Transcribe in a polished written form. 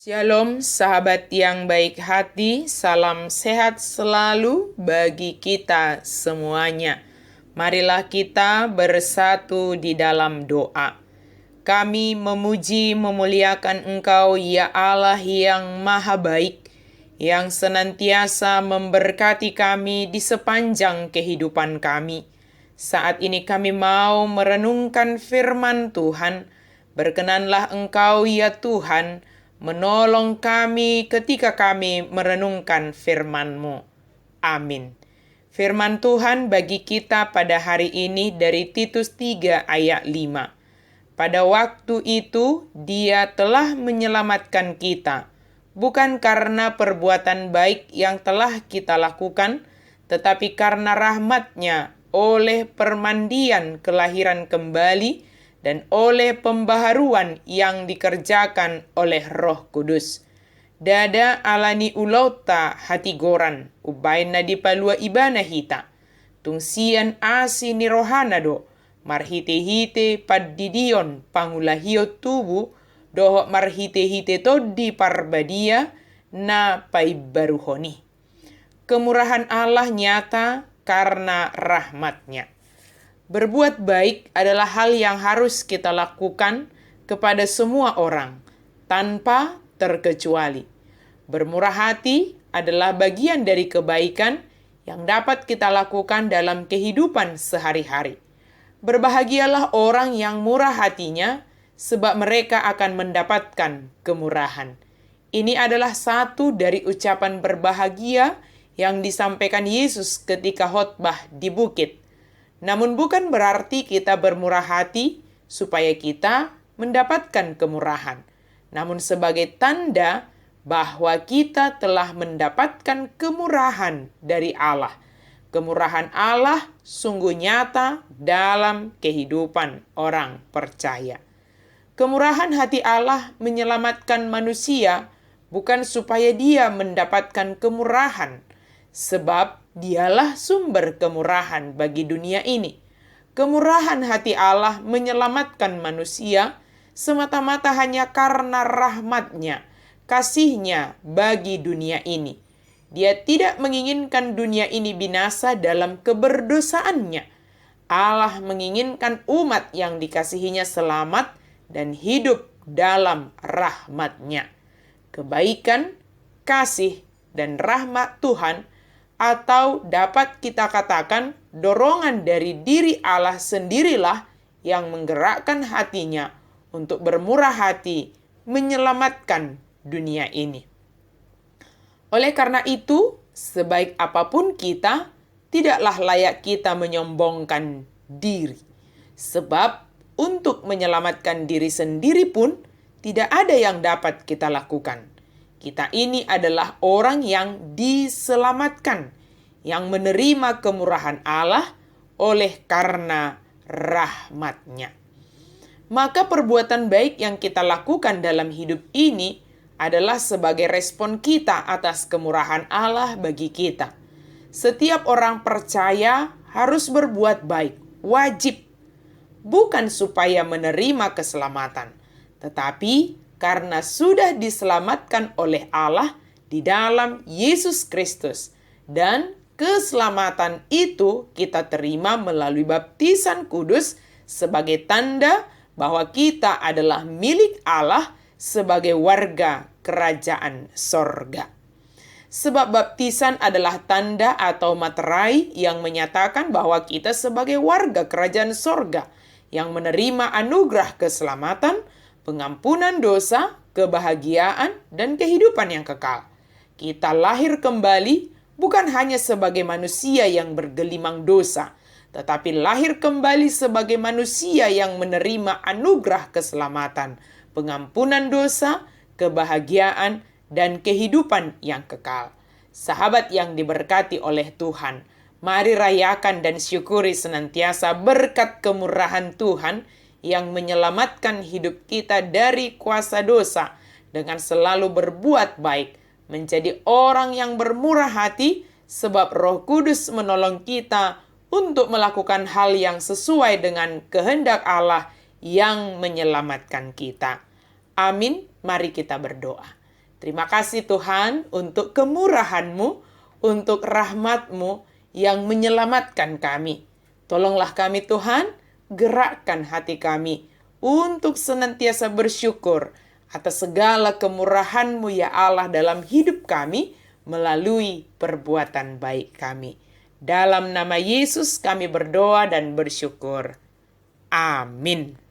Shalom sahabat yang baik hati, salam sehat selalu bagi kita semuanya. Marilah kita bersatu di dalam doa. Kami memuji memuliakan Engkau ya Allah yang maha baik, yang senantiasa memberkati kami di sepanjang kehidupan kami. Saat ini kami mau merenungkan firman Tuhan. Berkenanlah Engkau ya Tuhan, menolong kami ketika kami merenungkan firman-Mu. Amin. Firman Tuhan bagi kita pada hari ini dari Titus 3 ayat 5. Pada waktu itu Dia telah menyelamatkan kita, bukan karena perbuatan baik yang telah kita lakukan, tetapi karena rahmat-Nya oleh permandian kelahiran kembali dan oleh pembaharuan yang dikerjakan oleh Roh Kudus. Dada alani ulauta hati goran, ubaina di palua ibana hita. Tungsian asi ni rohanado, marhite-hite paddidion pangulahio tubu, doho marhite-hite toddi parbadia, na paibaruhoni. Kemurahan Allah nyata karena rahmat-Nya. Berbuat baik adalah hal yang harus kita lakukan kepada semua orang, tanpa terkecuali. Bermurah hati adalah bagian dari kebaikan yang dapat kita lakukan dalam kehidupan sehari-hari. Berbahagialah orang yang murah hatinya, sebab mereka akan mendapatkan kemurahan. Ini adalah satu dari ucapan berbahagia yang disampaikan Yesus ketika khotbah di bukit. Namun bukan berarti kita bermurah hati supaya kita mendapatkan kemurahan. Namun sebagai tanda bahwa kita telah mendapatkan kemurahan dari Allah. Kemurahan Allah sungguh nyata dalam kehidupan orang percaya. Kemurahan hati Allah menyelamatkan manusia bukan supaya dia mendapatkan kemurahan, sebab Dialah sumber kemurahan bagi dunia ini. Kemurahan hati Allah menyelamatkan manusia semata-mata hanya karena rahmat-Nya, kasih-Nya bagi dunia ini. Dia tidak menginginkan dunia ini binasa dalam keberdosaannya. Allah menginginkan umat yang dikasihinya selamat dan hidup dalam rahmat-Nya. Kebaikan, kasih, dan rahmat Tuhan, atau dapat kita katakan dorongan dari diri Allah sendirilah yang menggerakkan hatinya untuk bermurah hati menyelamatkan dunia ini. Oleh karena itu, sebaik apapun kita, tidaklah layak kita menyombongkan diri. Sebab untuk menyelamatkan diri sendiri pun tidak ada yang dapat kita lakukan. Kita ini adalah orang yang diselamatkan, yang menerima kemurahan Allah oleh karena rahmat-Nya. Maka perbuatan baik yang kita lakukan dalam hidup ini adalah sebagai respon kita atas kemurahan Allah bagi kita. Setiap orang percaya harus berbuat baik, wajib. Bukan supaya menerima keselamatan, tetapi karena sudah diselamatkan oleh Allah di dalam Yesus Kristus. Dan keselamatan itu kita terima melalui baptisan kudus sebagai tanda bahwa kita adalah milik Allah sebagai warga kerajaan sorga. Sebab baptisan adalah tanda atau materai yang menyatakan bahwa kita sebagai warga kerajaan sorga yang menerima anugerah keselamatan, pengampunan dosa, kebahagiaan, dan kehidupan yang kekal. Kita lahir kembali bukan hanya sebagai manusia yang bergelimang dosa, tetapi lahir kembali sebagai manusia yang menerima anugerah keselamatan, pengampunan dosa, kebahagiaan, dan kehidupan yang kekal. Sahabat yang diberkati oleh Tuhan, mari rayakan dan syukuri senantiasa berkat kemurahan Tuhan yang menyelamatkan hidup kita dari kuasa dosa dengan selalu berbuat baik, menjadi orang yang bermurah hati, sebab Roh Kudus menolong kita untuk melakukan hal yang sesuai dengan kehendak Allah yang menyelamatkan kita. Amin. Mari kita berdoa. Terima kasih Tuhan untuk kemurahan-Mu, untuk rahmat-Mu yang menyelamatkan kami. Tolonglah kami Tuhan, gerakkan hati kami untuk senantiasa bersyukur atas segala kemurahan-Mu ya Allah dalam hidup kami melalui perbuatan baik kami. Dalam nama Yesus kami berdoa dan bersyukur. Amin.